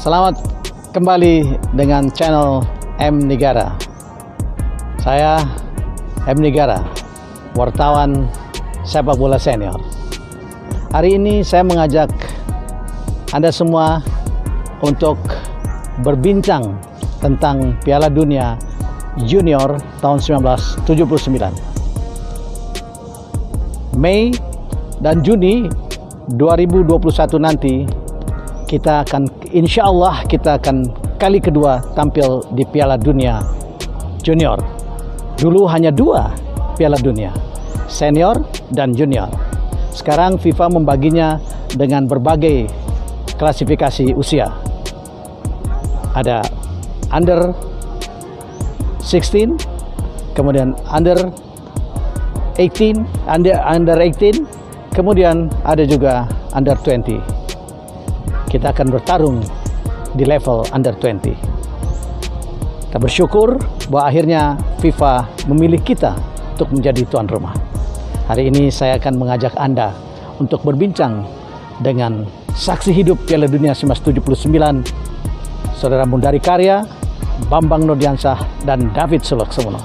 Selamat kembali dengan channel M Negara. Saya M Negara, wartawan sepak bola senior. Hari ini saya mengajak Anda semua untuk berbincang tentang Piala Dunia Junior tahun 1979. Mei dan Juni 2021 nanti insya Allah kita akan kali kedua tampil di Piala Dunia Junior. Dulu hanya 2 Piala Dunia, senior dan junior. Sekarang FIFA membaginya dengan berbagai klasifikasi usia. Ada under 16, kemudian under 18, kemudian ada juga under 20. Kita akan bertarung di level under 20. Kita bersyukur bahwa akhirnya FIFA memilih kita untuk menjadi tuan rumah. Hari ini saya akan mengajak Anda untuk berbincang dengan saksi hidup Piala Dunia 1979, Saudara Mundari Karya, Bambang Nurdiansyah, dan David Sulaksono.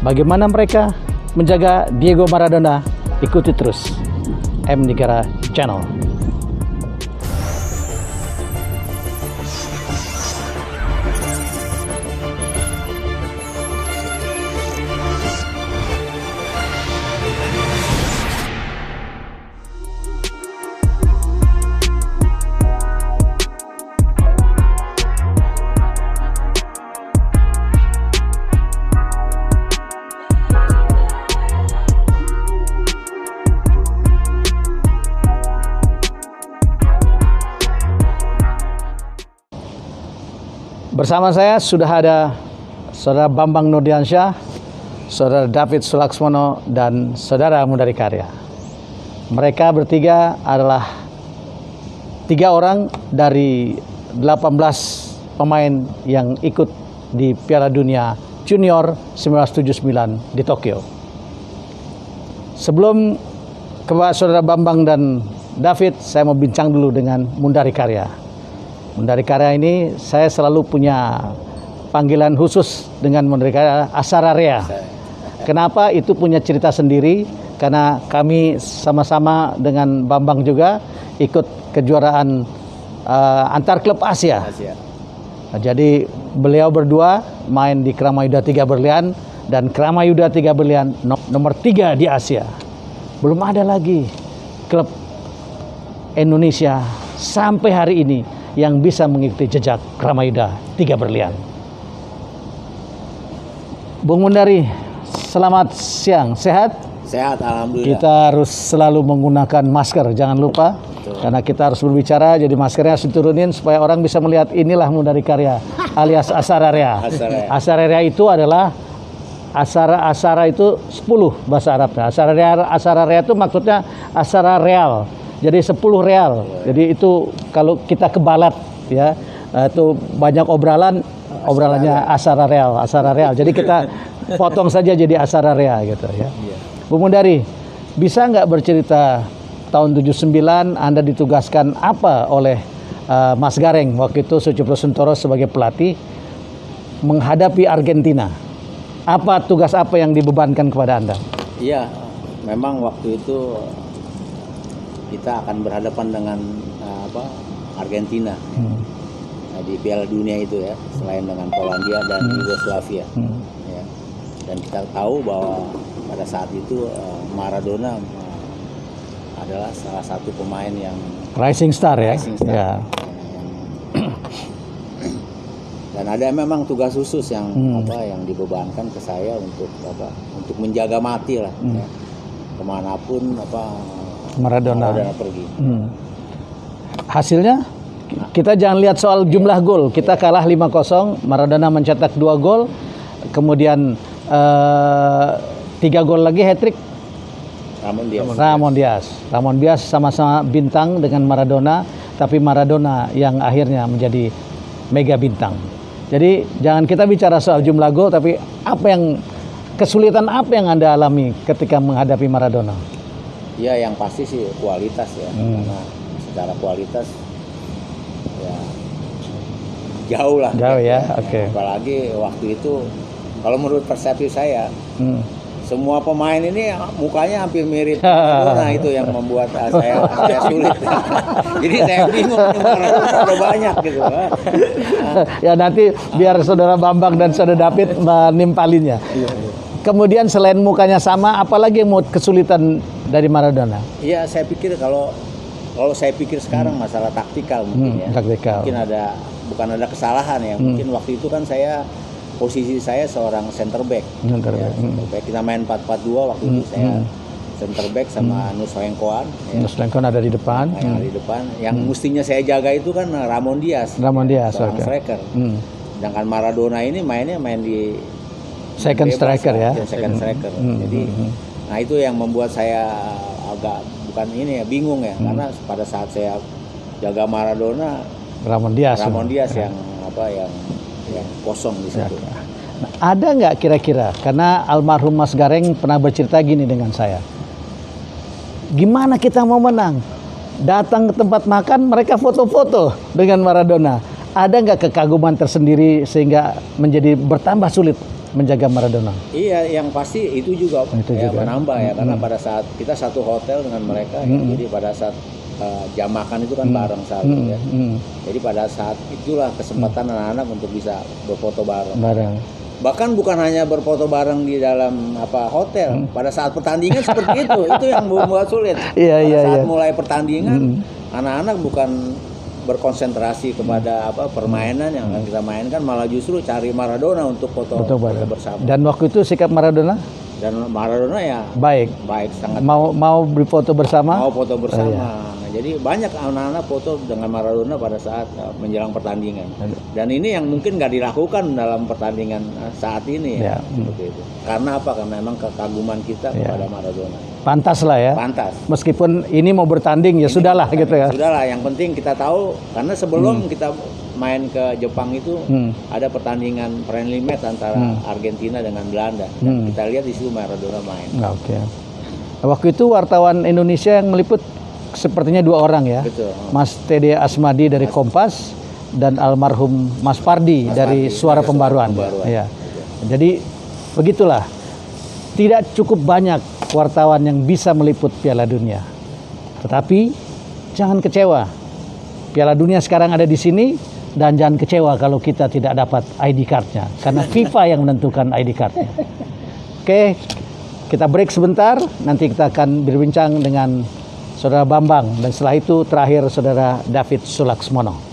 Bagaimana mereka menjaga Diego Maradona? Ikuti terus M Negara Channel. Bersama saya sudah ada Saudara Bambang Nurdiansyah, Saudara David Sulaksono, dan Saudara Mundari Karya. Mereka bertiga adalah 3 orang dari 18 pemain yang ikut di Piala Dunia Junior 1979 di Tokyo. Sebelum ke Saudara Bambang dan David, saya mau bincang dulu dengan Mundari Karya. Mundari Karya ini saya selalu punya panggilan khusus dengan Mundari Karya, Asararea. Kenapa? Itu punya cerita sendiri, karena kami sama-sama dengan Bambang juga ikut kejuaraan antar klub Asia. Nah, jadi beliau berdua main di Kramayuda 3 Berlian, dan Kramayuda 3 Berlian nomor 3 di Asia. Belum ada lagi klub Indonesia sampai hari ini yang bisa mengikuti jejak Kramayuda 3 Berlian. Bung Mundari, selamat siang. Sehat? Sehat, alhamdulillah. Kita harus selalu menggunakan masker, jangan lupa. Betul. Karena kita harus berbicara, jadi maskernya harus diturunin supaya orang bisa melihat inilah Mundari Karya alias Asararea. Asararea itu adalah asara itu 10 bahasa Arabnya. Asararea itu maksudnya asara real. Jadi 10 real. Jadi itu kalau kita kebalat ya, itu banyak obralannya asara real. Jadi kita potong saja jadi asara real gitu ya. Bu Mundari, bisa nggak bercerita tahun 79 Anda ditugaskan apa oleh Mas Gareng waktu itu, Sucipto Suntoro sebagai pelatih menghadapi Argentina? Tugas apa yang dibebankan kepada Anda? Iya, memang waktu itu kita akan berhadapan dengan Argentina di Piala Dunia itu ya, selain dengan Polandia dan Yugoslavia. Ya. Dan kita tahu bahwa pada saat itu Maradona adalah salah satu pemain yang rising star ya. Ya. Dan ada memang tugas khusus yang yang dibebankan ke saya untuk menjaga mati lah ya. Kemanapun Maradona pergi. Hasilnya kita jangan lihat soal jumlah gol. Kita kalah 5-0, Maradona mencetak 2 gol, kemudian 3 gol lagi hat-trick Ramon Diaz sama-sama bintang dengan Maradona, tapi Maradona yang akhirnya menjadi mega bintang. Jadi jangan kita bicara soal jumlah gol, tapi kesulitan apa yang Anda alami ketika menghadapi Maradona? Ya, yang pasti sih kualitas ya. Karena secara kualitas ya jauh lah. Jauh ya, oke. Apalagi waktu itu, kalau menurut persepsi saya, semua pemain ini mukanya hampir mirip. Nah itu yang membuat saya sulit. Jadi saya bingung, ada banyak gitu. Ya nanti biar saudara Bambang dan saudara David menimpalinnya. Kemudian selain mukanya sama, apalagi yang mau kesulitan dari Maradona? Iya, saya pikir kalau saya pikir sekarang masalah taktikal mungkin ya. Taktikal. Mungkin bukan ada kesalahan ya. Mungkin waktu itu kan posisi saya seorang center back. Center back. Kita main 4-4-2 waktu itu saya center back sama Nus Lengkoan. Nus Lengkoan ada di depan. Yang di depan. Yang mestinya saya jaga itu kan Ramon Diaz. Seorang striker. Sedangkan Maradona ini main di second striker ya. Second striker. Jadi nah itu yang membuat saya agak bingung ya, karena pada saat saya jaga Maradona, Ramon Diaz yang kosong di situ. Nah, ada nggak kira-kira, karena almarhum Mas Gareng pernah bercerita gini dengan saya, gimana kita mau menang? Datang ke tempat makan mereka foto-foto dengan Maradona. Ada nggak kekaguman tersendiri sehingga menjadi bertambah sulit menjaga Maradona? Iya, yang pasti itu juga menambah ya, karena pada saat kita satu hotel dengan mereka, jadi pada saat jam makan itu kan bareng selalu ya. Jadi pada saat itulah kesempatan anak-anak untuk bisa berfoto bareng. Bahkan bukan hanya berfoto bareng di dalam hotel, pada saat pertandingan seperti itu yang membuat sulit. Pada saat mulai pertandingan, anak-anak bukan berkonsentrasi kepada permainan yang akan kita mainkan, malah justru cari Maradona untuk foto bersama. Dan waktu itu sikap Maradona? Dan Maradona ya baik sangat mau berfoto bersama. Mau foto bersama. Jadi banyak anak-anak foto dengan Maradona pada saat menjelang pertandingan. Dan ini yang mungkin nggak dilakukan dalam pertandingan saat ini ya. Seperti itu. Karena apa? Karena memang kekaguman kita kepada Maradona. Pantas lah ya. Pantas. Meskipun ini mau bertanding ya sudahlah gitu ya. Sudahlah, yang penting kita tahu, karena sebelum kita main ke Jepang itu ada pertandingan friendly match antara Argentina dengan Belanda. Dan kita lihat di situ Maradona main. Oke. Waktu itu wartawan Indonesia yang meliput sepertinya 2 orang ya. Betul. Mas Tede Asmadi dari Kompas dan almarhum Mas Pardi dari Suara Pembaruan. Ya. Jadi begitulah. Tidak cukup banyak wartawan yang bisa meliput Piala Dunia. Tetapi jangan kecewa. Piala Dunia sekarang ada di sini, dan jangan kecewa kalau kita tidak dapat ID card-nya, karena FIFA yang menentukan ID card-nya. Oke, kita break sebentar, nanti kita akan berbincang dengan Saudara Bambang, dan setelah itu terakhir Saudara David Sulaksmono.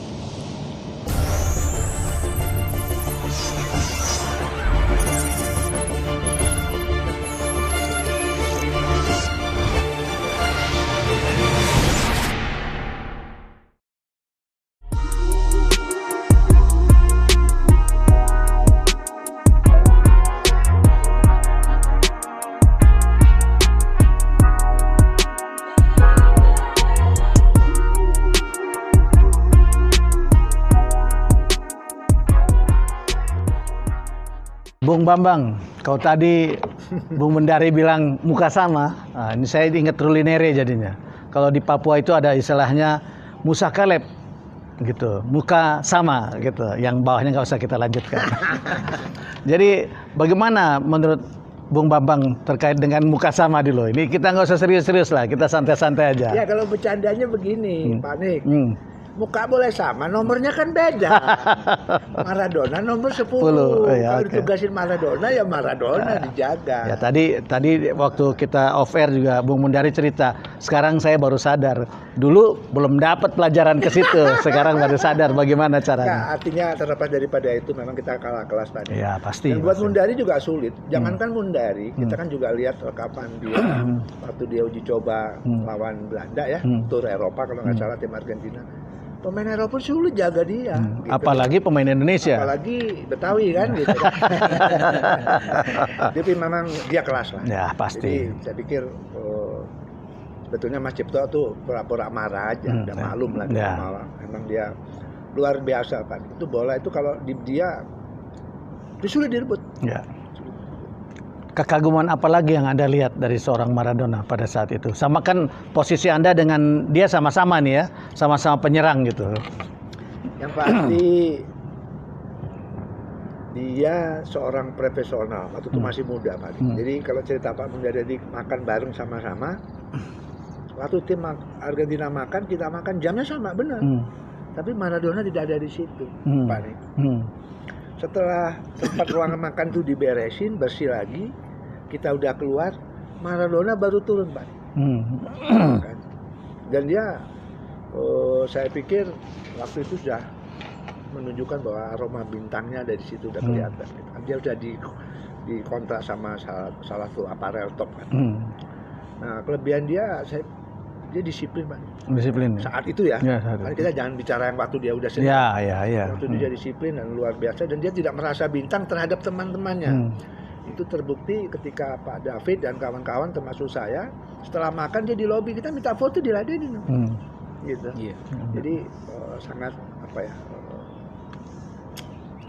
Bung Bambang, kau tadi Bung Mendari bilang muka sama. Nah, ini saya ingat Rulinere jadinya. Kalau di Papua itu ada istilahnya Musa Kaleb, gitu. Muka sama, gitu. Yang bawahnya nggak usah kita lanjutkan. Jadi bagaimana menurut Bung Bambang terkait dengan muka sama dulu? Ini kita nggak usah serius-serius lah, kita santai-santai aja. Ya kalau bercandanya begini, Pak Nik. Muka boleh sama, nomornya kan beda. Maradona nomor 10. Kalau ditugasin Maradona ya Maradona dijaga. Ya tadi waktu kita off air juga Bung Mundari cerita, sekarang saya baru sadar. Dulu belum dapat pelajaran ke situ, sekarang baru sadar bagaimana caranya. Ya, artinya terlepas daripada itu memang kita kalah kelas Pak Nik. Ya, pasti. Dan buat Mundari juga sulit. Jangankan Mundari, kita kan juga lihat rekapan dia waktu dia uji coba lawan Belanda ya, tur Eropa kalau nggak salah tim Argentina. Pemain Eropa sulit jaga dia. Gitu. Apalagi pemain Indonesia. Apalagi Betawi kan gitu. Tapi memang dia kelas lah. Ya pasti. Jadi saya pikir sebetulnya Mas Cipto tuh pura-pura marah aja, udah malum lah dia malah. Memang dia luar biasa kan. Itu bola itu kalau di dia itu sulit direbut. Ya. Kekaguman apa lagi yang Anda lihat dari seorang Maradona pada saat itu? Sama kan posisi Anda dengan dia sama-sama nih ya, sama-sama penyerang gitu. Yang pasti dia seorang profesional waktu itu masih muda Pak. Jadi kalau cerita Pak Munjadi makan bareng sama-sama, waktu tim Argentina makan, kita makan jamnya sama benar. Tapi Maradona tidak ada di situ, Pak nih. Setelah tempat ruangan makan itu diberesin, bersih lagi, kita udah keluar, Maradona baru turun Pak. Dan dia, saya pikir waktu itu sudah menunjukkan bahwa aroma bintangnya dari situ udah kelihatan. Dia udah dikontrak sama salah satu aparel top kan. Nah kelebihan dia disiplin Pak. Disiplin. Saat itu ya. Saat kita jangan bicara yang waktu dia udah senior. Waktu dia disiplin dan luar biasa dan dia tidak merasa bintang terhadap teman-temannya. Itu terbukti ketika Pak David dan kawan-kawan termasuk saya setelah makan dia di lobi kita minta foto diladenin. Gitu. Jadi sangat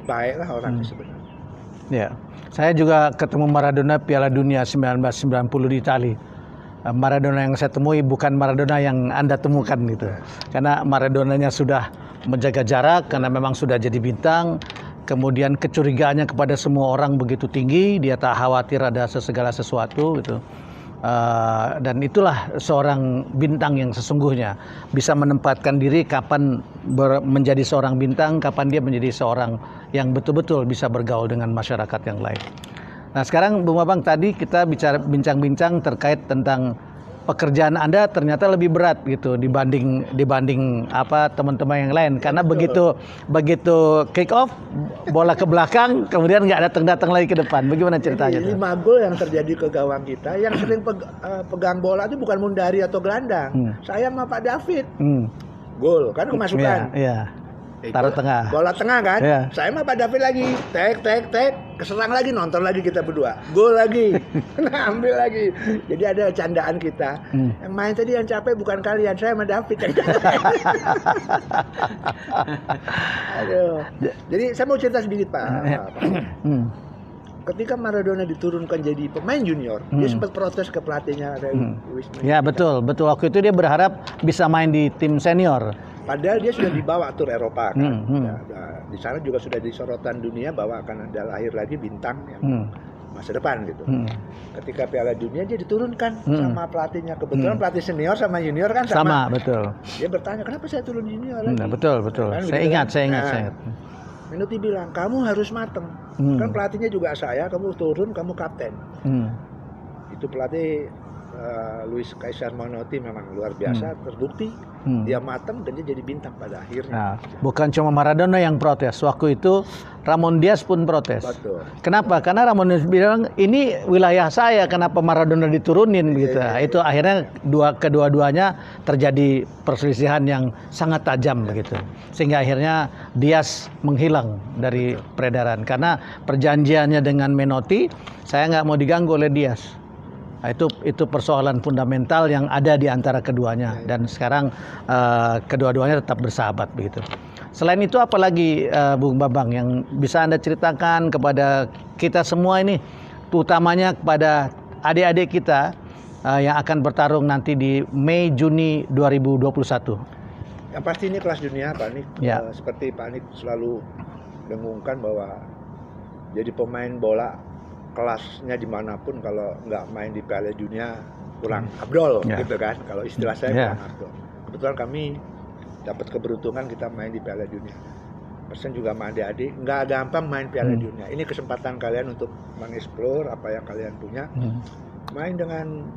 baiklah orangnya sebenarnya. Ya, saya juga ketemu Maradona Piala Dunia 1990 di Itali. Maradona yang saya temui bukan Maradona yang Anda temukan gitu. Karena Maradonanya sudah menjaga jarak karena memang sudah jadi bintang. Kemudian kecurigaannya kepada semua orang begitu tinggi, dia tak khawatir ada segala sesuatu gitu. Dan itulah seorang bintang yang sesungguhnya bisa menempatkan diri kapan menjadi seorang bintang, kapan dia menjadi seorang yang betul-betul bisa bergaul dengan masyarakat yang lain. Nah sekarang Bung Bambang, tadi kita bincang-bincang terkait tentang pekerjaan Anda ternyata lebih berat gitu dibanding teman-teman yang lain karena begitu kick off bola ke belakang kemudian nggak datang lagi ke depan. Bagaimana ceritanya? 5 gol yang terjadi ke gawang kita yang sering pegang bola itu bukan Mundari atau gelandang. Saya sama Pak David. Gol kan kemasukan. Iya. Taruh tengah. Bola tengah kan? Yeah. Saya mah Pak David lagi. Tek, keserang lagi, nonton lagi kita berdua. Gol lagi. Ambil lagi. Jadi ada candaan kita. Yang main tadi yang capek bukan kalian, saya sama David. Aduh. Jadi saya mau cerita sedikit Pak. Ketika Maradona diturunkan jadi pemain junior, dia sempat protes ke pelatihnya. Ya betul. Waktu itu dia berharap bisa main di tim senior. Padahal dia sudah dibawa tur Eropa kan. Di sana juga sudah disorotan dunia bahwa akan ada lahir lagi bintang yang masa depan gitu. Ketika Piala Dunia dia diturunkan sama pelatihnya. Kebetulan pelatih senior sama junior kan sama. Betul. Dia bertanya kenapa saya turun junior lagi? Betul. Kan, saya ingat. Menotti bilang kamu harus mateng. Kan pelatihnya juga saya, kamu turun, kamu kapten. Itu pelatih Luis Caesar Menotti memang luar biasa, terbukti dia matang dan dia jadi bintang pada akhirnya. Nah, bukan cuma Maradona yang protes, waktu itu Ramon Diaz pun protes. Betul. Kenapa? Karena Ramon Diaz bilang ini wilayah saya, kenapa Maradona diturunin gitu. Itu akhirnya kedua-duanya terjadi perselisihan yang sangat tajam begitu. Sehingga akhirnya Diaz menghilang dari peredaran karena perjanjiannya dengan Menotti, saya nggak mau diganggu oleh Diaz. Nah, itu persoalan fundamental yang ada di antara keduanya dan sekarang kedua-duanya tetap bersahabat begitu. Selain itu apalagi Bung Bambang yang bisa Anda ceritakan kepada kita semua ini, utamanya kepada adik-adik kita yang akan bertarung nanti di Mei Juni 2021. Yang pasti ini kelas dunia Pak Nik. Ya. Seperti Pak Nik selalu dengungkan bahwa jadi pemain bola kelasnya dimanapun kalau nggak main di Piala Dunia kurang abdol gitu kan, kalau istilah saya kurang abdol. Kebetulan kami dapat keberuntungan kita main di Piala Dunia. Persen juga sama adik-adik nggak gampang main Piala Dunia. Ini kesempatan kalian untuk mengeksplor apa yang kalian punya, main dengan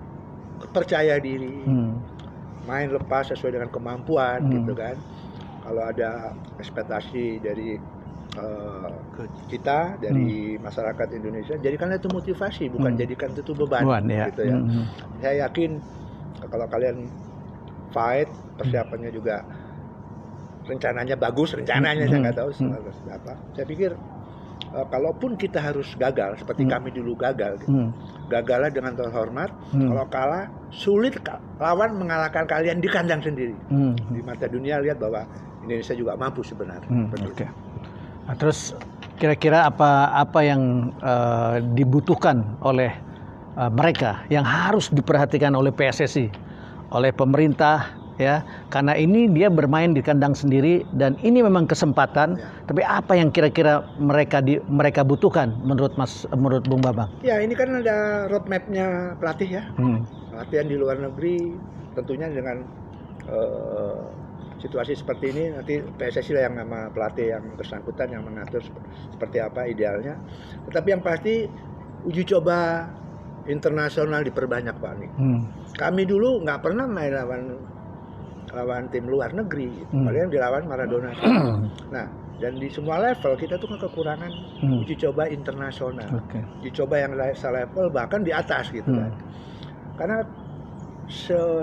percaya diri, main lepas sesuai dengan kemampuan gitu kan. Kalau ada ekspektasi dari kita dari masyarakat Indonesia, jadikanlah itu motivasi, bukan jadikan itu beban gitu ya. Saya yakin kalau kalian fight, persiapannya juga rencananya bagus, saya nggak tahu apa. Saya pikir kalaupun kita harus gagal seperti kami dulu gagal gitu. Gagallah dengan terhormat. Kalau kalah sulit lawan mengalahkan kalian di kandang sendiri. Di mata dunia lihat bahwa Indonesia juga mampu sebenarnya. Okay. Nah, terus kira-kira apa yang dibutuhkan oleh mereka yang harus diperhatikan oleh PSSI, oleh pemerintah, ya, karena ini dia bermain di kandang sendiri dan ini memang kesempatan. Tapi apa yang kira-kira mereka butuhkan menurut Bung Bambang? Ya, ini kan ada roadmap-nya pelatih ya. Latihan di luar negeri tentunya dengan situasi seperti ini, nanti PSSI lah yang sama pelatih yang bersangkutan yang mengatur seperti apa idealnya. Tetapi yang pasti uji coba internasional diperbanyak, Pak nih. Kami dulu nggak pernah main lawan tim luar negeri, paling dilawan Maradona. Nah, dan di semua level kita tuh kekurangan uji coba internasional, uji coba yang selevel bahkan di atas gitu kan. Karena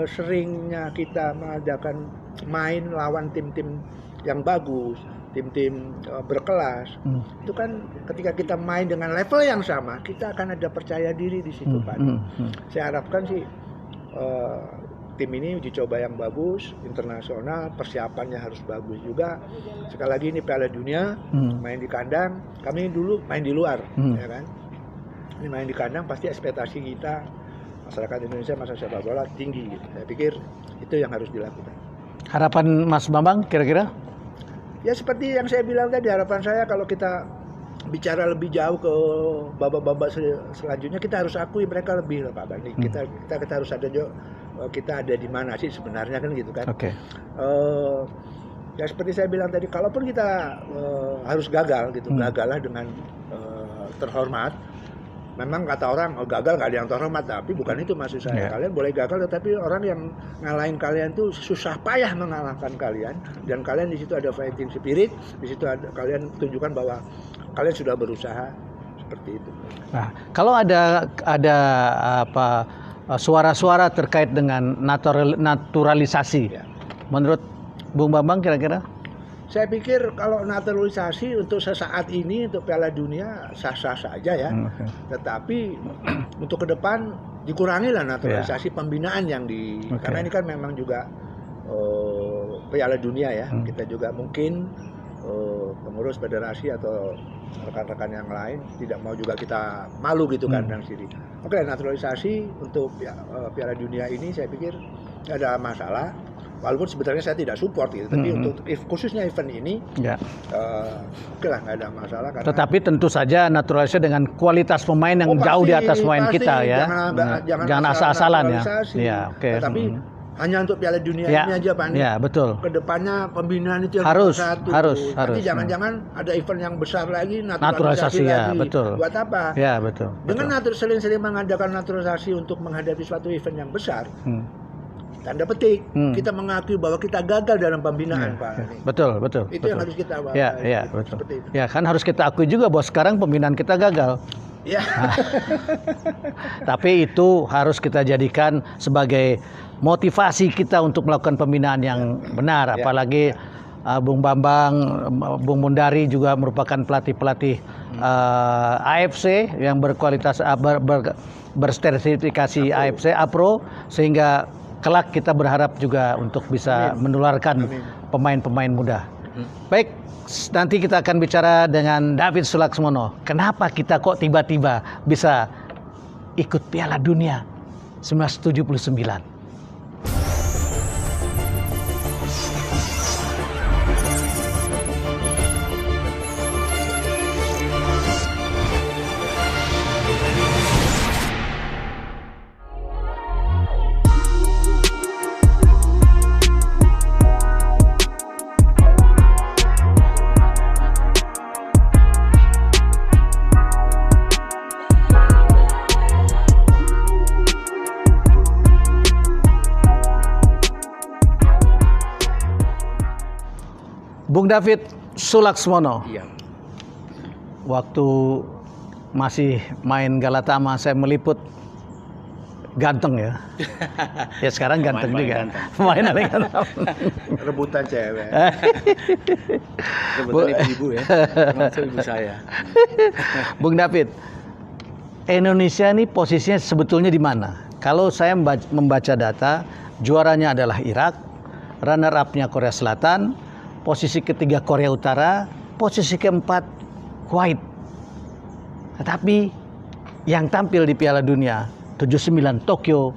seringnya kita mengadakan main lawan tim-tim yang bagus, tim-tim berkelas, itu kan ketika kita main dengan level yang sama, kita akan ada percaya diri di situ, Pak. Saya harapkan sih tim ini uji coba yang bagus, internasional, persiapannya harus bagus juga. Sekali lagi ini Piala Dunia, main di kandang, kami dulu main di luar, ya kan. Ini main di kandang pasti ekspektasi kita masyarakat Indonesia masa sepak bola tinggi. Gitu. Saya pikir itu yang harus dilakukan. Harapan Mas Bambang kira-kira? Ya seperti yang saya bilang tadi, harapan saya kalau kita bicara lebih jauh ke babak-babak selanjutnya, kita harus akui mereka lebih lah Pak Bani. Kita harus ada kita ada di mana sih sebenarnya kan gitu kan. Ya seperti saya bilang tadi, kalaupun kita harus gagal gitu, gagallah dengan terhormat. Memang kata orang, gagal nggak ada yang terhormat, tapi bukan itu maksud saya. Kalian boleh gagal, tetapi orang yang ngalahin kalian tuh susah payah mengalahkan kalian, dan kalian di situ ada fighting spirit, di situ kalian tunjukkan bahwa kalian sudah berusaha seperti itu. Nah, kalau ada apa suara-suara terkait dengan naturalisasi, menurut Bung Bambang kira-kira? Saya pikir kalau naturalisasi untuk sesaat ini untuk Piala Dunia sah-sah saja ya. Tetapi untuk ke depan dikurangilah naturalisasi pembinaan yang karena ini kan memang juga Piala Dunia ya. Kita juga mungkin pengurus federasi atau rekan-rekan yang lain tidak mau juga kita malu gitu kan dan sini. Oke, naturalisasi untuk Piala Dunia ini saya pikir tidak ada masalah. Walaupun sebetulnya saya tidak support gitu, tapi untuk khususnya event ini, oke lah nggak ada masalah. Karena tetapi tentu saja naturalisasi dengan kualitas pemain yang jauh di atas pemain kita ya, jangan asal-asalan ya. Ya, oke. Tapi hanya untuk Piala Dunia ini aja Pak. Ya, betul. Kedepannya pembinaan itu yang harus. Nanti jangan-jangan ada event yang besar lagi naturalisasi ya, lagi. Betul. Buat apa? Ya, betul. Dengan sering-sering mengadakan naturalisasi untuk menghadapi suatu event yang besar. Tanda petik, kita mengakui bahwa kita gagal dalam pembinaan, Pak. Betul. Itu yang harus kita bahas. Ya, betul. Ya, kan harus kita akui juga bahwa sekarang pembinaan kita gagal. Ya. Tapi itu harus kita jadikan sebagai motivasi kita untuk melakukan pembinaan yang benar. Apalagi Bung Bambang, Bung Mundari juga merupakan pelatih-pelatih AFC yang berkualitas bersertifikasi AFC APRO, sehingga kelak kita berharap juga untuk bisa menularkan pemain-pemain muda. Baik, nanti kita akan bicara dengan David Sulaksmono. Kenapa kita kok tiba-tiba bisa ikut Piala Dunia 1979? Bung David Sulaksmono, waktu masih main Galatama saya meliput ganteng ya. Ya sekarang ganteng juga. Pemain paling ganteng. Rebutan cewek. Rebutan ibu-ibu ya. Termasuk ibu saya. Bung David, Indonesia ini posisinya sebetulnya di mana? Kalau saya membaca data, juaranya adalah Irak, runner up-nya Korea Selatan, posisi ketiga Korea Utara, posisi keempat Kuwait. Tetapi yang tampil di Piala Dunia 79 Tokyo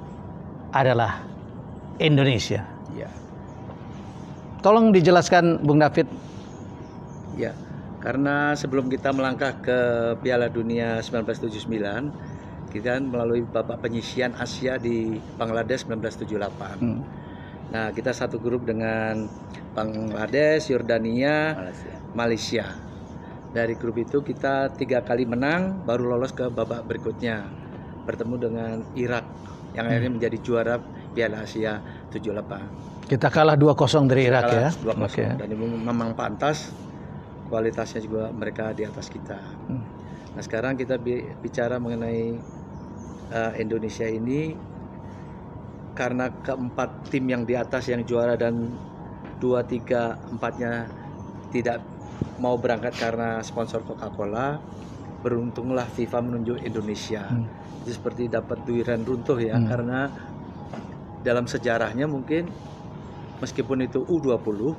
adalah Indonesia. Tolong dijelaskan Bung David. Ya, karena sebelum kita melangkah ke Piala Dunia 1979, kita melalui babak penyisian Asia di Bangladesh 1978. Nah, kita satu grup dengan Bangladesh, Yordania, Malaysia. Dari grup itu kita 3 kali menang, baru lolos ke babak berikutnya, bertemu dengan Irak yang akhirnya menjadi juara Piala Asia 78. Kita kalah 2-0 dari Irak ya. 2-0. Oke. Dan itu memang pantas, kualitasnya juga mereka di atas kita. Nah, sekarang kita bicara mengenai Indonesia ini, karena keempat tim yang di atas yang juara dan 2, 3, 4-nya tidak mau berangkat karena sponsor Coca-Cola, beruntunglah FIFA menunjuk Indonesia. Itu seperti dapat durian runtuh ya, karena dalam sejarahnya mungkin meskipun itu U20,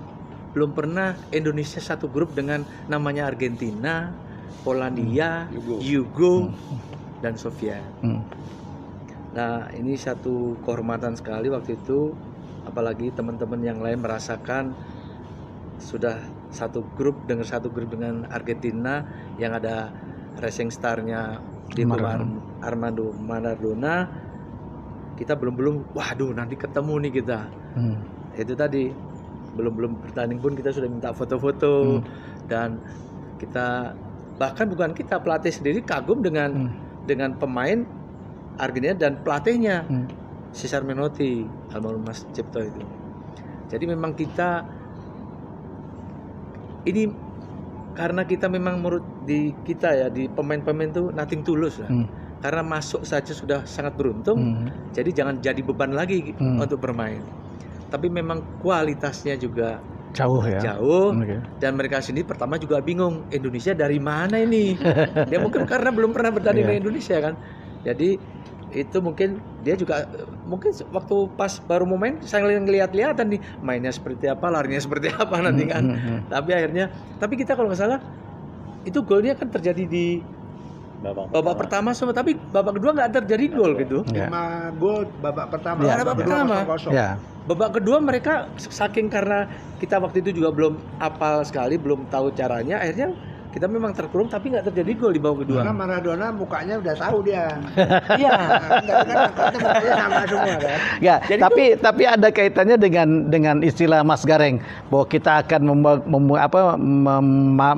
belum pernah Indonesia satu grup dengan namanya Argentina, Polandia, Yugo, dan Soviet. Nah, ini satu kehormatan sekali waktu itu, apalagi teman-teman yang lain merasakan sudah satu grup dengan Argentina yang ada racing star-nya Diego Armando Maradona. Kita belum waduh nanti ketemu nih kita. Itu tadi belum bertanding pun kita sudah minta foto-foto, dan kita bahkan bukan kita, pelatih sendiri kagum dengan pemain Argentina dan pelatihnya Cesar Menotti, almarhum Mas Cipto itu. Jadi memang kita ini karena kita memang menurut di kita ya, di pemain-pemain itu nothing tulus lah. Karena masuk saja sudah sangat beruntung, jadi jangan jadi beban lagi untuk bermain. Tapi memang kualitasnya juga jauh ya. Dan mereka sendiri pertama juga bingung, Indonesia dari mana ini? Dia mungkin karena belum pernah bertanding di Indonesia kan. Jadi itu mungkin dia juga mungkin waktu pas baru mau main saling lihat-lihatan nih mainnya seperti apa, larinya seperti apa nanti kan. Tapi kita kalau nggak salah itu golnya kan terjadi di babak pertama semua, tapi babak kedua nggak terjadi gol gitu. 5 gol babak pertama. Babak pertama. Ya. Babak kedua mereka saking karena kita waktu itu juga belum apal sekali, belum tahu caranya, akhirnya kita memang terkurung tapi nggak terjadi gol di babak kedua. Karena Maradona mukanya udah tahu dia. Iya. Mukanya sama semua kan. Ya, tapi ada kaitannya dengan istilah Mas Gareng bahwa kita akan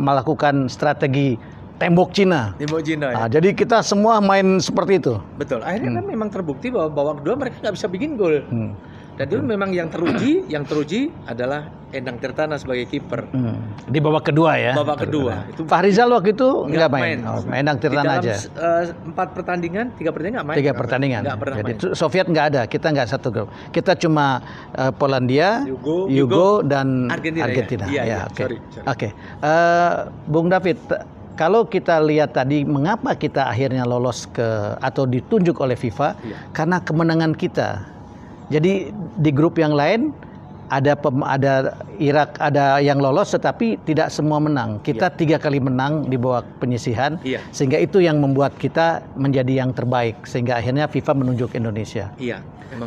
melakukan strategi tembok Cina. Tembok Cina. Nah, jadi kita semua main seperti itu. Betul. Akhirnya kan memang terbukti bahwa babak kedua mereka nggak bisa bikin gol. Dan itu memang yang teruji adalah Endang Tirtana sebagai kiper. Di babak kedua ya. Babak kedua. Itu Fahrizal waktu itu nggak main. Endang Tirtana aja. 4 pertandingan, 3 pertandingan nggak main. 3 pertandingan. Nggak pernah jadi main. Soviet nggak ada, kita nggak satu grup. Kita cuma Polandia, Yugo dan Argentina. Iya. Oke. Bung David, kalau kita lihat tadi mengapa kita akhirnya lolos atau ditunjuk oleh FIFA, karena kemenangan kita. Jadi di grup yang lain ada Irak, ada yang lolos tetapi tidak semua menang. Kita 3 kali menang di babak penyisihan, sehingga itu yang membuat kita menjadi yang terbaik, sehingga akhirnya FIFA menunjuk Indonesia.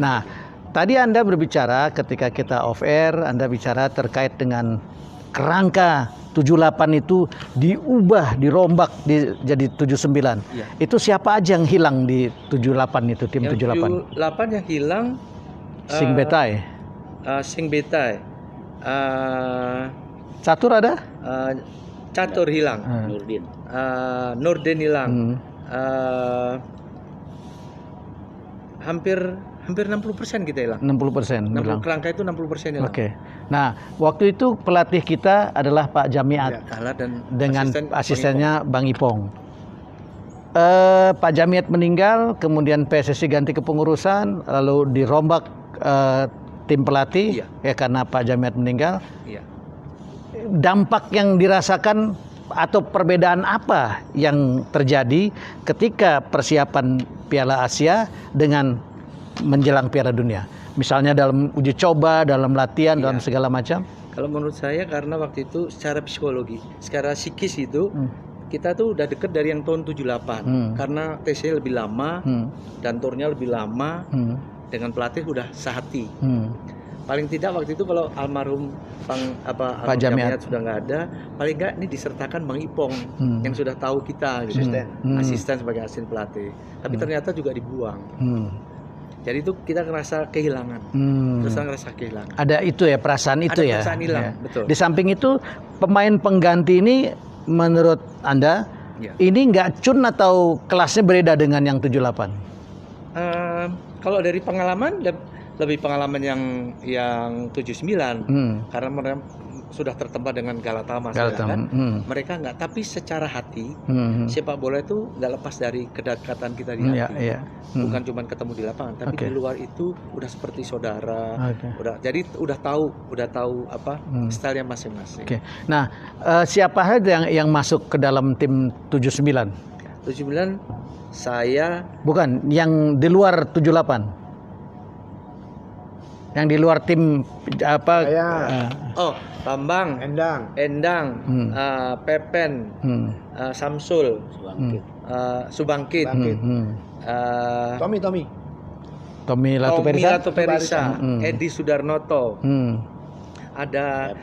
Nah, tadi Anda berbicara ketika kita off air, Anda bicara terkait dengan kerangka 78 itu dirombak jadi 79. Itu siapa aja yang hilang di 78 itu, tim 78? 78 yang hilang Sing Betai. Catur ada? Catur hilang. Nurdin hilang. Hampir 60% kita hilang. 60% hilang. Kerangka itu 60% hilang. Oke. Nah, waktu itu pelatih kita adalah Pak Jamiat dengan asistennya Bang Ipong. Pak Jamiat meninggal, kemudian PSSI ganti kepengurusan, lalu dirombak tim pelatih ya karena Pak Jamiat meninggal. Dampak yang dirasakan atau perbedaan apa yang terjadi ketika persiapan Piala Asia dengan menjelang Piala Dunia? Misalnya dalam uji coba, dalam latihan, dalam segala macam. Kalau menurut saya karena waktu itu secara psikologi, secara psikis itu kita tuh udah deket dari yang tahun 78 karena TC lebih lama dan turnya lebih lama, dengan pelatih udah sehati. Paling tidak waktu itu kalau almarhum Pak Jamiat sudah nggak ada, paling nggak ini disertakan Bang Ipong yang sudah tahu kita gitu. Asisten sebagai asisten pelatih. Tapi ternyata juga dibuang. Jadi itu kita ngerasa kehilangan. Terus ngerasa kehilangan. Ada itu ya, perasaan itu ya. Perasaan hilang, betul. Di samping itu pemain pengganti ini menurut Anda ini nggak cun atau kelasnya berbeda dengan yang 78? Kalau dari pengalaman lebih pengalaman yang 79 karena mereka sudah tertempa dengan Galatama kan. Mereka nggak, tapi secara hati sepak bola itu nggak lepas dari kedekatan kita di hati. Bukan cuma ketemu di lapangan, tapi di luar itu udah seperti saudara. Jadi udah tahu apa stylenya masing-masing. Nah, siapa saja yang masuk ke dalam tim 79? 79 saya. Bukan, yang di luar 78. Yang di luar tim apa? Bambang, Endang, Pepen, Samsul, Subangkit, Tommy Latuperisa, Edi Sudarnoto, ada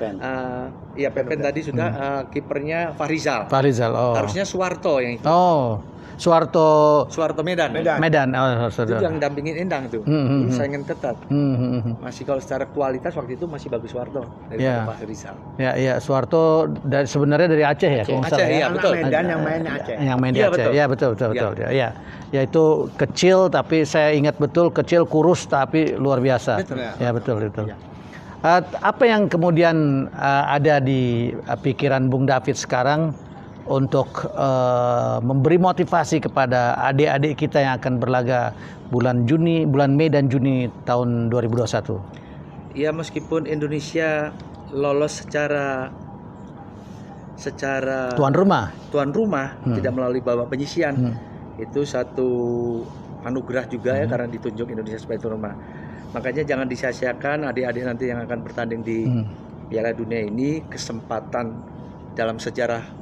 Pepen tadi sudah, kipernya Farizal. Harusnya Suwarto yang itu. Suwarto Medan. Itu yang dampingin Endang tuh. Ini saingan ketat. Masih kalau secara kualitas waktu itu masih bagus Suwarto daripada Pak Rizal. Suwarto sebenarnya dari Aceh ya. Aceh, iya betul. Medan yang main Aceh. Yang main di Aceh. Iya betul. Ya itu kecil tapi saya ingat betul, kecil kurus tapi luar biasa. Betul. Apa yang kemudian ada di pikiran Bung David sekarang untuk memberi motivasi kepada adik-adik kita yang akan berlaga bulan Mei dan Juni tahun 2021? Ya, meskipun Indonesia lolos secara tuan rumah tidak melalui babak penyisian, itu satu anugerah juga ya, karena ditunjuk Indonesia sebagai tuan rumah. Makanya jangan disia-siakan adik-adik nanti yang akan bertanding di Piala Dunia ini, kesempatan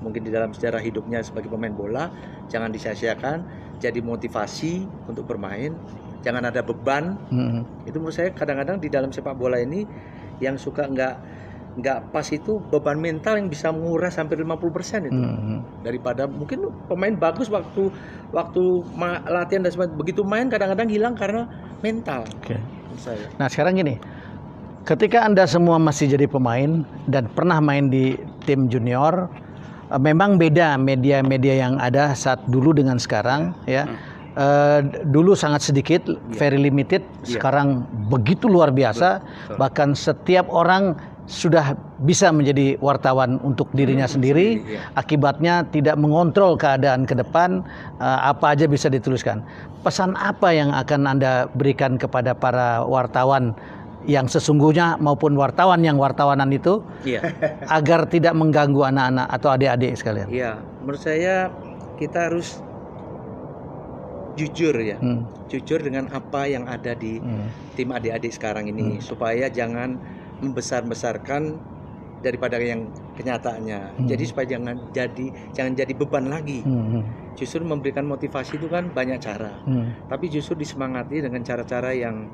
mungkin di dalam sejarah hidupnya sebagai pemain bola, jangan disia-siakan, jadi motivasi untuk bermain, jangan ada beban. Itu menurut saya kadang-kadang di dalam sepak bola ini yang suka nggak pas itu beban mental yang bisa menguras hampir 50% itu. Daripada mungkin pemain bagus waktu latihan dan sebagainya, begitu main kadang-kadang hilang karena mental. Nah sekarang gini, ketika Anda semua masih jadi pemain dan pernah main di tim junior, memang beda media-media yang ada saat dulu dengan sekarang ya. Dulu sangat sedikit, very limited, sekarang begitu luar biasa. Bahkan setiap orang sudah bisa menjadi wartawan untuk dirinya sendiri. Akibatnya tidak mengontrol keadaan ke depan, apa aja bisa dituliskan. Pesan apa yang akan Anda berikan kepada para wartawan yang sesungguhnya maupun wartawan yang wartawanan itu, agar tidak mengganggu anak-anak atau adik-adik sekalian? Iya, menurut saya kita harus jujur ya, jujur dengan apa yang ada di tim adik-adik sekarang ini, supaya jangan membesar-besarkan daripada yang kenyataannya. Jadi supaya jangan jadi beban lagi. Justru memberikan motivasi itu kan banyak cara, tapi justru disemangati dengan cara-cara yang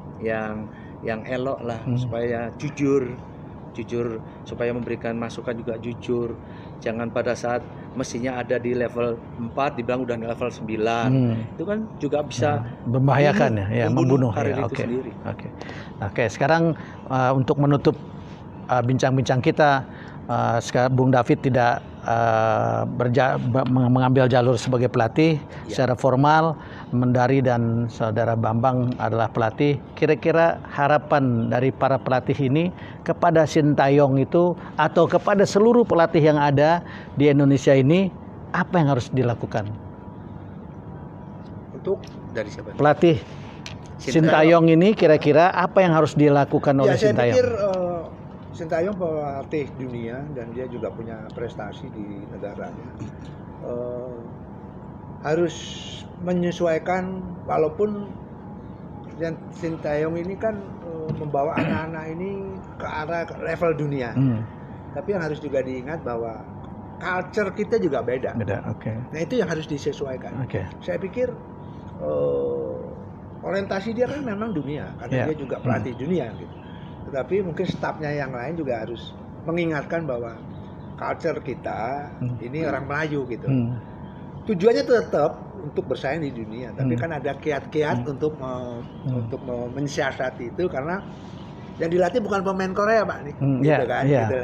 elok lah, supaya jujur supaya memberikan masukan juga jujur. Jangan pada saat mestinya ada di level 4 dibilang udah di level 9. Itu kan juga bisa membahayakan membunuh karir itu sendiri. Oke, sekarang untuk menutup bincang-bincang kita, sekarang Bung David tidak mengambil jalur sebagai pelatih secara formal. Mendari dan saudara Bambang adalah pelatih. Kira-kira harapan dari para pelatih ini kepada Sintayong itu atau kepada seluruh pelatih yang ada di Indonesia ini, apa yang harus dilakukan? Untuk dari siapa? Pelatih Sintayong ini kira-kira apa yang harus dilakukan oleh Sintayong? Saya pikir Sintayong pelatih dunia dan dia juga punya prestasi di negaranya. Harus menyesuaikan, walaupun Sintayong ini kan membawa anak-anak ini ke arah level dunia. Tapi yang harus juga diingat bahwa culture kita juga beda. Nah itu yang harus disesuaikan. Saya pikir orientasi dia kan memang dunia, karena dia juga pelatih dunia gitu. Tapi mungkin stafnya yang lain juga harus mengingatkan bahwa culture kita ini orang Melayu gitu. Tujuannya tetap untuk bersaing di dunia, tapi kan ada kiat-kiat untuk mensiasati itu, karena yang dilatih bukan pemain Korea Pak nih, gitu kan. Gitu.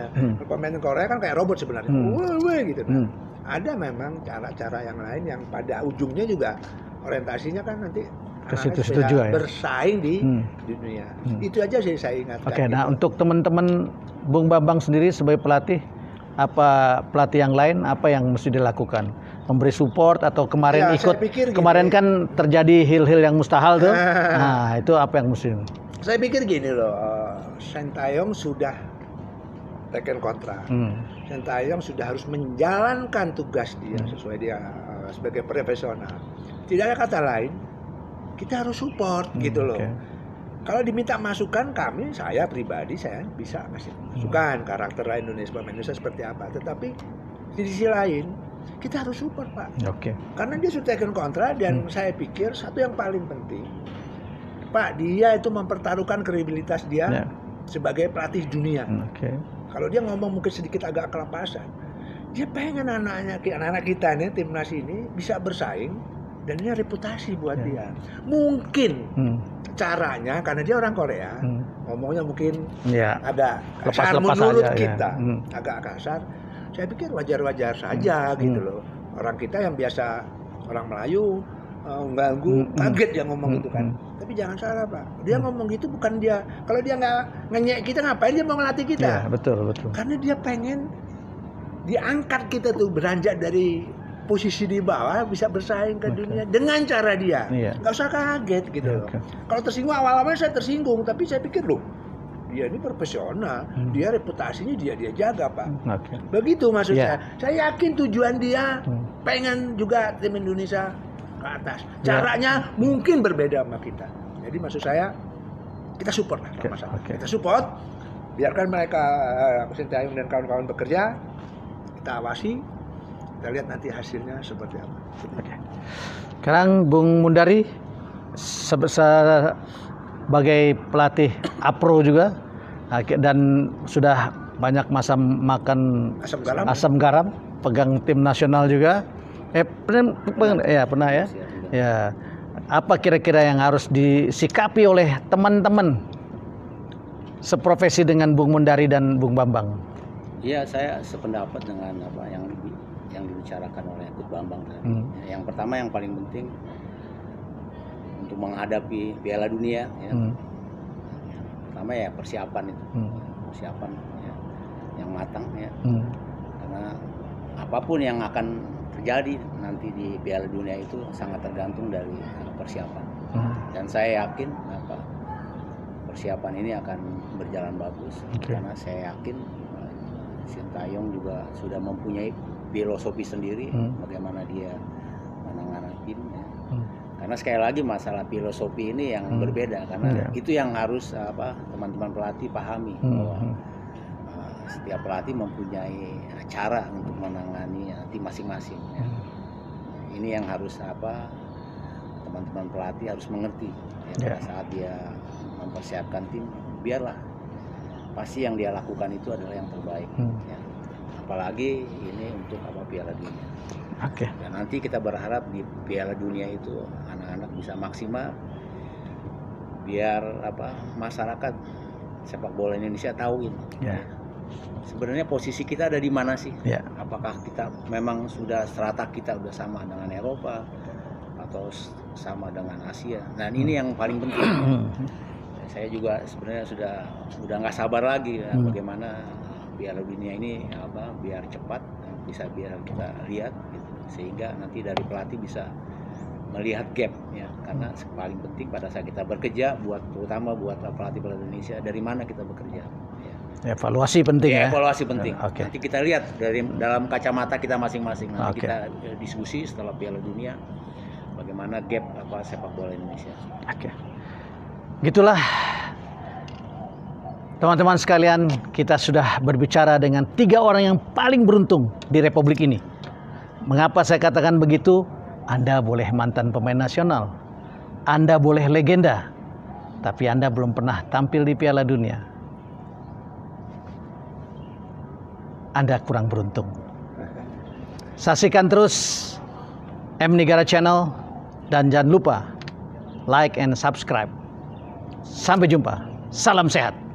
Pemain Korea kan kayak robot sebenarnya, gitu. Ada memang cara-cara yang lain yang pada ujungnya juga orientasinya kan nanti ke situ-situ juga ya. Bersaing di dunia. Itu aja sih saya ingatkan. Oke, nah untuk teman-teman Bung Bambang sendiri sebagai pelatih, apa pelatih yang lain apa yang mesti dilakukan? Memberi support atau kemarin ya, kemarin kan terjadi hil-hil yang mustahil tuh. Nah, itu apa yang mesti? Saya pikir gini loh, Sintayong sudah taken kontrak. Sintayong sudah harus menjalankan tugas dia sesuai dia sebagai profesional. Tidak ada kata lain, kita harus support gitu loh. Okay. Kalau diminta masukan saya pribadi saya bisa kasih masukan karakter Indonesia, pemain Indonesia seperti apa. Tetapi di sisi lain kita harus support Pak. Oke. Karena dia sudah taken kontrak dan saya pikir satu yang paling penting, Pak, dia itu mempertaruhkan kredibilitas dia sebagai pelatih dunia. Oke. Kalau dia ngomong mungkin sedikit agak kelapasan, dia pengen anak-anak kita nih timnas ini bisa bersaing dan ini reputasi buat dia. Mungkin caranya karena dia orang Korea, ngomongnya mungkin ada kasar menurut aja, kita, agak kasar. Saya pikir wajar-wajar saja gitu loh. Orang kita yang biasa orang Melayu ganggu, kaget dia ngomong gitu kan. Tapi jangan salah Pak, dia ngomong gitu bukan dia. Kalau dia nggak ngenyek kita, ngapain dia mau ngelatih kita? Ya, betul. Karena dia pengen diangkat kita tuh beranjak dari posisi di bawah bisa bersaing ke dunia dengan cara dia. Nggak usah kaget gitu loh. Kalau tersinggung awal-awalnya saya tersinggung, tapi saya pikir loh, dia ini profesional, dia reputasinya dia jaga Pak. Begitu maksud saya. Saya yakin tujuan dia pengen juga tim Indonesia ke atas. Caranya mungkin berbeda sama kita. Jadi maksud saya kita support lah masalah. Kita support, biarkan mereka Sintayong dan kawan-kawan bekerja, kita awasi, kita lihat nanti hasilnya seperti apa. Sekarang Bung Mundari sebagai pelatih APRO juga dan sudah banyak masa makan asam garam, pegang tim nasional juga. Pernah ya. Ya. Apa kira-kira yang harus disikapi oleh teman-teman seprofesi dengan Bung Mundari dan Bung Bambang? Iya, saya sependapat dengan apa yang dibicarakan oleh Coach Bambang tadi. Yang pertama yang paling penting untuk menghadapi Piala Dunia ya. Pertama ya persiapan itu. Persiapan ya, yang matang ya. Karena apapun yang akan terjadi nanti di Piala Dunia itu sangat tergantung dari persiapan. Dan saya yakin persiapan ini akan berjalan bagus karena saya yakin Sintayong juga sudah mempunyai filosofi sendiri bagaimana dia menangani tim ya. Karena sekali lagi masalah filosofi ini yang berbeda karena itu yang harus teman-teman pelatih pahami bahwa setiap pelatih mempunyai cara untuk menangani tim masing-masing ya. Ini yang harus teman-teman pelatih harus mengerti ya, pada saat dia mempersiapkan tim, biarlah pasti yang dia lakukan itu adalah yang terbaik ya. Apalagi ini untuk Piala Dunia. Dan nanti kita berharap di Piala Dunia itu anak-anak bisa maksimal biar masyarakat sepak bola Indonesia tahu ini. Sebenarnya posisi kita ada di mana sih? Apakah kita memang sudah strata kita sudah sama dengan Eropa atau sama dengan Asia? Dan ini yang paling penting. Saya juga sebenarnya sudah nggak sabar lagi ya, bagaimana Piala Dunia ini biar cepat bisa biar kita lihat gitu. Sehingga nanti dari pelatih bisa melihat gap ya, karena paling penting pada saat kita bekerja terutama buat pelatih Indonesia, dari mana kita bekerja ya. Evaluasi penting ya. Evaluasi penting. Nanti kita lihat dari dalam kacamata kita masing-masing. Nanti kita diskusi setelah Piala Dunia bagaimana gap sepak bola Indonesia. Gitulah teman-teman sekalian, kita sudah berbicara dengan 3 orang yang paling beruntung di Republik ini. Mengapa saya katakan begitu? Anda boleh mantan pemain nasional, Anda boleh legenda, tapi Anda belum pernah tampil di Piala Dunia. Anda kurang beruntung. Saksikan terus M Negara Channel dan jangan lupa like and subscribe. Sampai jumpa. Salam sehat.